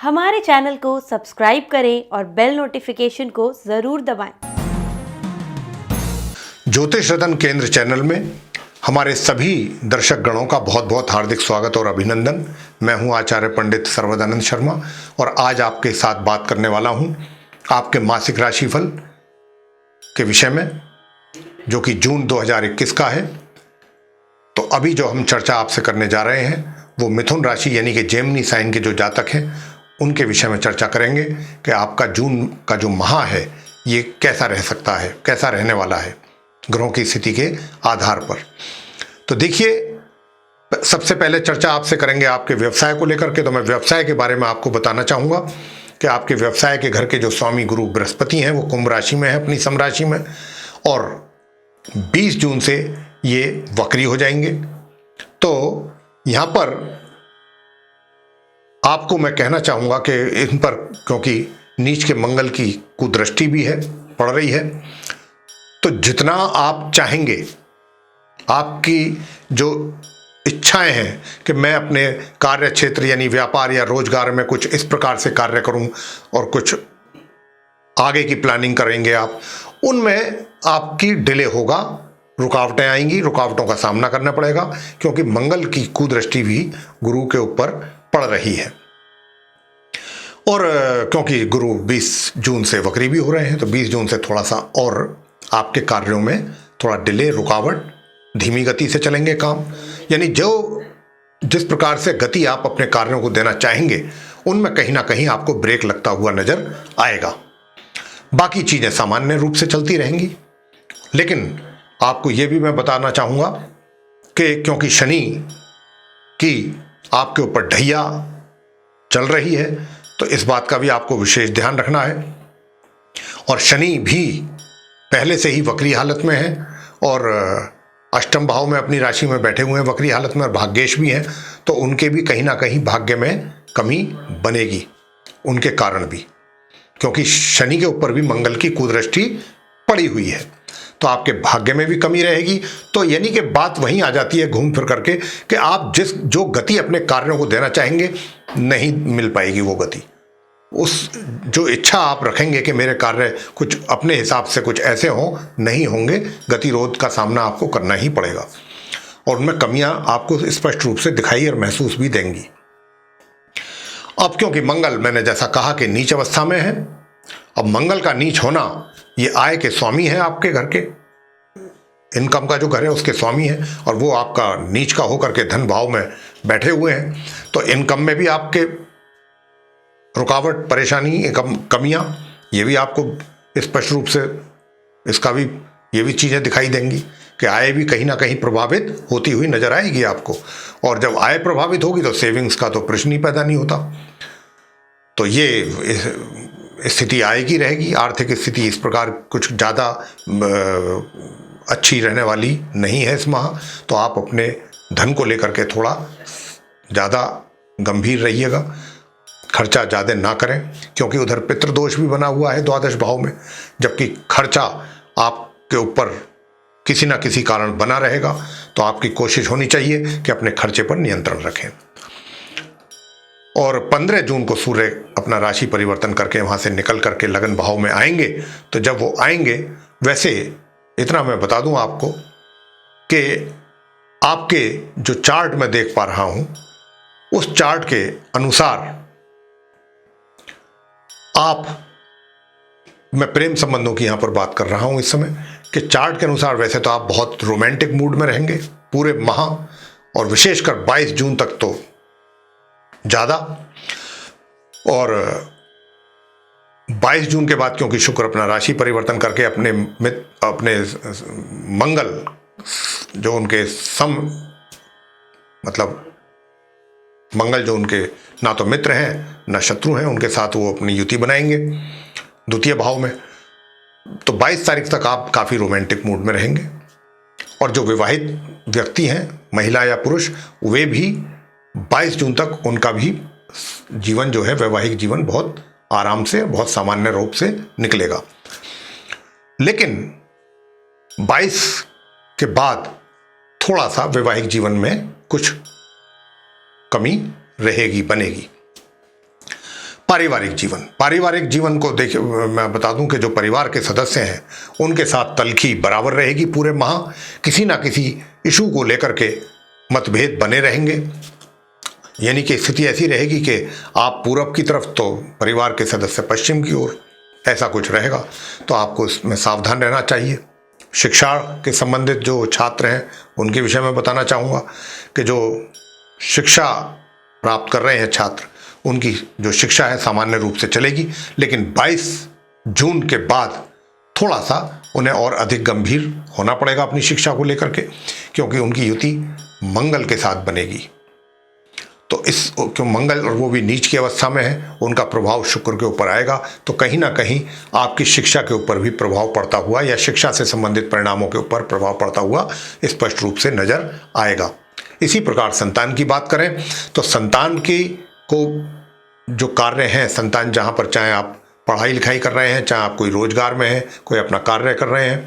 हमारे चैनल को सब्सक्राइब करें और बेल नोटिफिकेशन को ज़रूर दबाएं। ज्योतिष रतन केंद्र चैनल में हमारे सभी दर्शक गणों का बहुत बहुत हार्दिक स्वागत और अभिनंदन। मैं हूं आचार्य पंडित सर्वदानंद शर्मा और आज आपके साथ बात करने वाला हूं आपके मासिक राशिफल के विषय में, जो कि जून 2021 का है। तो अभी जो हम चर्चा आपसे करने जा रहे हैं वो मिथुन राशि यानी कि जेमिनी साइन के जो जातक हैं उनके विषय में चर्चा करेंगे कि आपका जून का जो माह है ये कैसा रह सकता है, कैसा रहने वाला है ग्रहों की स्थिति के आधार पर। तो देखिए, सबसे पहले चर्चा आपसे करेंगे आपके व्यवसाय को लेकर के। तो मैं व्यवसाय के बारे में आपको बताना चाहूँगा कि आपके व्यवसाय के घर के जो स्वामी गुरु बृहस्पति हैं वो कुंभ राशि में है, अपनी समराशि में, और 20 जून से ये वक्री हो जाएंगे। तो यहाँ पर आपको मैं कहना चाहूँगा कि इन पर, क्योंकि नीच के मंगल की कुदृष्टि भी है, पड़ रही है, तो जितना आप चाहेंगे, आपकी जो इच्छाएं हैं कि मैं अपने कार्य क्षेत्र यानी व्यापार या रोजगार में कुछ इस प्रकार से कार्य करूं और कुछ आगे की प्लानिंग करेंगे आप, उनमें आपकी डिले होगा, रुकावटें आएंगी, रुकावटों का सामना करना पड़ेगा, क्योंकि मंगल की कुदृष्टि भी गुरु के ऊपर पड़ रही है। और क्योंकि गुरु 20 जून से वक्री भी हो रहे हैं, तो 20 जून से थोड़ा सा और आपके कार्यों में थोड़ा डिले, रुकावट, धीमी गति से चलेंगे काम। यानी जो जिस प्रकार से गति आप अपने कार्यों को देना चाहेंगे उनमें कहीं ना कहीं आपको ब्रेक लगता हुआ नजर आएगा। बाकी चीजें सामान्य रूप से चलती रहेंगी। लेकिन आपको यह भी मैं बताना चाहूंगा कि क्योंकि शनि की आपके ऊपर ढैया चल रही है, तो इस बात का भी आपको विशेष ध्यान रखना है। और शनि भी पहले से ही वक्री हालत में है और अष्टम भाव में अपनी राशि में बैठे हुए हैं वक्री हालत में, और भाग्येश भी हैं, तो उनके भी कहीं ना कहीं भाग्य में कमी बनेगी उनके कारण भी, क्योंकि शनि के ऊपर भी मंगल की कुदृष्टि पड़ी हुई है, तो आपके भाग्य में भी कमी रहेगी। तो यानी कि बात वहीं आ जाती है घूम फिर करके कि आप जो गति अपने कार्यों को देना चाहेंगे नहीं मिल पाएगी वो गति। उस जो इच्छा आप रखेंगे कि मेरे कार्य कुछ अपने हिसाब से कुछ ऐसे हों, नहीं होंगे, गतिरोध का सामना आपको करना ही पड़ेगा और उनमें कमियां आपको स्पष्ट रूप से दिखाई और महसूस भी देंगी। अब क्योंकि मंगल, मैंने जैसा कहा कि नीच अवस्था में है, अब मंगल का नीच होना, ये आय के स्वामी है, आपके घर के इनकम का जो घर है उसके स्वामी है, और वो आपका नीच का होकर के धन भाव में बैठे हुए हैं, तो इनकम में भी आपके रुकावट, परेशानी, कमियां, ये भी आपको स्पष्ट रूप से इसका भी ये भी चीज़ें दिखाई देंगी कि आय भी कहीं ना कहीं प्रभावित होती हुई नजर आएगी आपको। और जब आय प्रभावित होगी तो सेविंग्स का तो प्रश्न ही पैदा नहीं होता। तो ये स्थिति आएगी, रहेगी। आर्थिक स्थिति इस प्रकार कुछ ज़्यादा अच्छी रहने वाली नहीं है इस माह, तो आप अपने धन को लेकर के थोड़ा ज़्यादा गंभीर रहिएगा, खर्चा ज़्यादा ना करें, क्योंकि उधर पितृदोष भी बना हुआ है द्वादश भाव में, जबकि खर्चा आपके ऊपर किसी ना किसी कारण बना रहेगा। तो आपकी कोशिश होनी चाहिए कि अपने खर्चे पर नियंत्रण रखें। और 15 जून को सूर्य अपना राशि परिवर्तन करके वहाँ से निकल करके लगन भाव में आएंगे। तो जब वो आएंगे, वैसे इतना मैं बता दूं आपको कि आपके जो चार्ट में देख पा रहा हूं, उस चार्ट के अनुसार आप, मैं प्रेम संबंधों की यहां पर बात कर रहा हूं इस समय, कि चार्ट के अनुसार वैसे तो आप बहुत रोमांटिक मूड में रहेंगे पूरे माह, और विशेषकर 22 जून तक तो ज़्यादा। और 22 जून के बाद क्योंकि शुक्र अपना राशि परिवर्तन करके अपने मंगल जो उनके मतलब मंगल जो उनके ना तो मित्र हैं ना शत्रु हैं, उनके साथ वो अपनी युति बनाएंगे द्वितीय भाव में। तो 22 तारीख तक आप काफ़ी रोमांटिक मूड में रहेंगे। और जो विवाहित व्यक्ति हैं, महिला या पुरुष, वे भी 22 जून तक उनका भी जीवन जो है, वैवाहिक जीवन, बहुत आराम से, बहुत सामान्य रूप से निकलेगा। लेकिन 22 के बाद थोड़ा सा वैवाहिक जीवन में कुछ कमी रहेगी, बनेगी। पारिवारिक जीवन को देखिए, मैं बता दूं कि जो परिवार के सदस्य हैं उनके साथ तल्खी बराबर रहेगी पूरे माह। किसी ना किसी इशू को लेकर के मतभेद बने रहेंगे, यानी कि स्थिति ऐसी रहेगी कि आप पूरब की तरफ तो परिवार के सदस्य पश्चिम की ओर, ऐसा कुछ रहेगा। तो आपको इसमें सावधान रहना चाहिए। शिक्षा के संबंधित जो छात्र हैं उनके विषय में बताना चाहूँगा कि जो शिक्षा प्राप्त कर रहे हैं छात्र, उनकी जो शिक्षा है सामान्य रूप से चलेगी, लेकिन 22 जून के बाद थोड़ा सा उन्हें और अधिक गंभीर होना पड़ेगा अपनी शिक्षा को लेकर के, क्योंकि उनकी युति मंगल के साथ बनेगी। तो क्यों मंगल, और वो भी नीच की अवस्था में है, उनका प्रभाव शुक्र के ऊपर आएगा। तो कहीं ना कहीं आपकी शिक्षा के ऊपर भी प्रभाव पड़ता हुआ, या शिक्षा से संबंधित परिणामों के ऊपर प्रभाव पड़ता हुआ स्पष्ट रूप से नजर आएगा। इसी प्रकार संतान की बात करें तो संतान को जो कार्य हैं, संतान जहाँ पर, चाहे आप पढ़ाई लिखाई कर रहे हैं, चाहे आप कोई रोजगार में हैं, कोई अपना कार्य कर रहे हैं,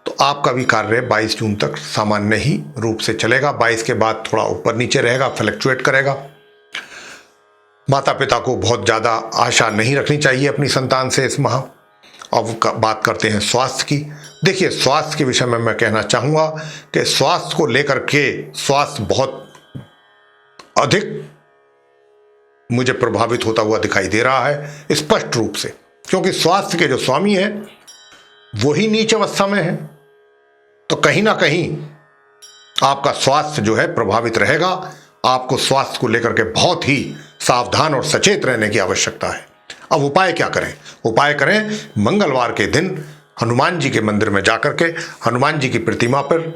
तो आपका भी कार्य 22 जून तक सामान्य ही रूप से चलेगा। 22 के बाद थोड़ा ऊपर नीचे रहेगा, फ्लक्चुएट करेगा। माता पिता को बहुत ज़्यादा आशा नहीं रखनी चाहिए अपनी संतान से इस माह। अब बात करते हैं स्वास्थ्य की। देखिए, स्वास्थ्य के विषय में मैं कहना चाहूँगा कि स्वास्थ्य को लेकर के स्वास्थ्य बहुत अधिक मुझे प्रभावित होता हुआ दिखाई दे रहा है स्पष्ट रूप से, क्योंकि स्वास्थ्य के जो स्वामी हैं वो ही नीच अवस्था में है। तो कहीं ना कहीं आपका स्वास्थ्य जो है प्रभावित रहेगा। आपको स्वास्थ्य को लेकर के बहुत ही सावधान और सचेत रहने की आवश्यकता है। अब उपाय क्या करें? उपाय करें, मंगलवार के दिन हनुमान जी के मंदिर में जाकर के हनुमान जी की प्रतिमा पर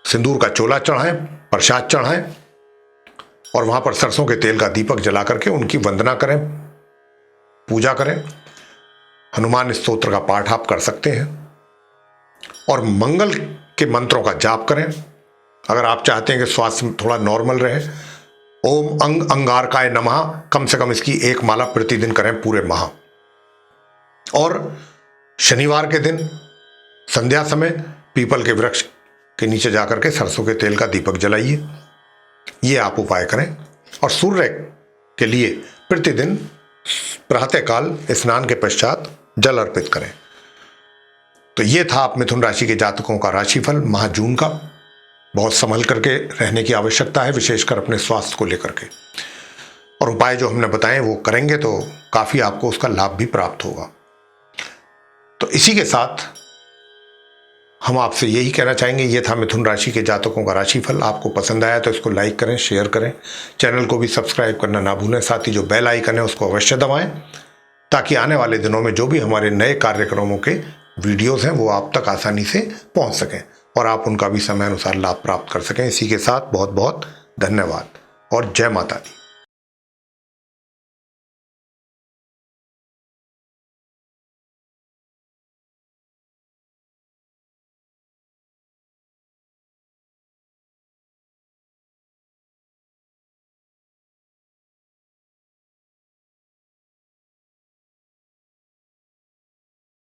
सिंदूर का चोला चढ़ाएं, प्रसाद चढ़ाएं, और वहां पर सरसों के तेल का दीपक जला करके उनकी वंदना करें, पूजा करें। हनुमान स्तोत्र का पाठ आप कर सकते हैं, और मंगल के मंत्रों का जाप करें। अगर आप चाहते हैं कि स्वास्थ्य थोड़ा नॉर्मल रहे, ओम अंग अंगारकाय नमः कम से कम इसकी एक माला प्रतिदिन करें पूरे माह। और शनिवार के दिन संध्या समय पीपल के वृक्ष के नीचे जाकर के सरसों के तेल का दीपक जलाइए। ये आप उपाय करें। और सूर्य के लिए प्रतिदिन प्रातःकाल स्नान के पश्चात जल अर्पित करें। तो ये था आप मिथुन राशि के जातकों का राशिफल माह जून का। बहुत संभल करके रहने की आवश्यकता है, विशेषकर अपने स्वास्थ्य को लेकर के। और उपाय जो हमने बताए वो करेंगे तो काफ़ी आपको उसका लाभ भी प्राप्त होगा। तो इसी के साथ हम आपसे यही कहना चाहेंगे, ये था मिथुन राशि के जातकों का राशिफल। आपको पसंद आया तो इसको लाइक करें, शेयर करें, चैनल को भी सब्सक्राइब करना ना भूलें। साथ ही जो बेल आइकन है उसको अवश्य दबाएं, ताकि आने वाले दिनों में जो भी हमारे नए कार्यक्रमों के वीडियोस हैं वो आप तक आसानी से पहुंच सकें और आप उनका भी समय अनुसार लाभ प्राप्त कर सकें। इसी के साथ बहुत बहुत धन्यवाद और जय माता दी।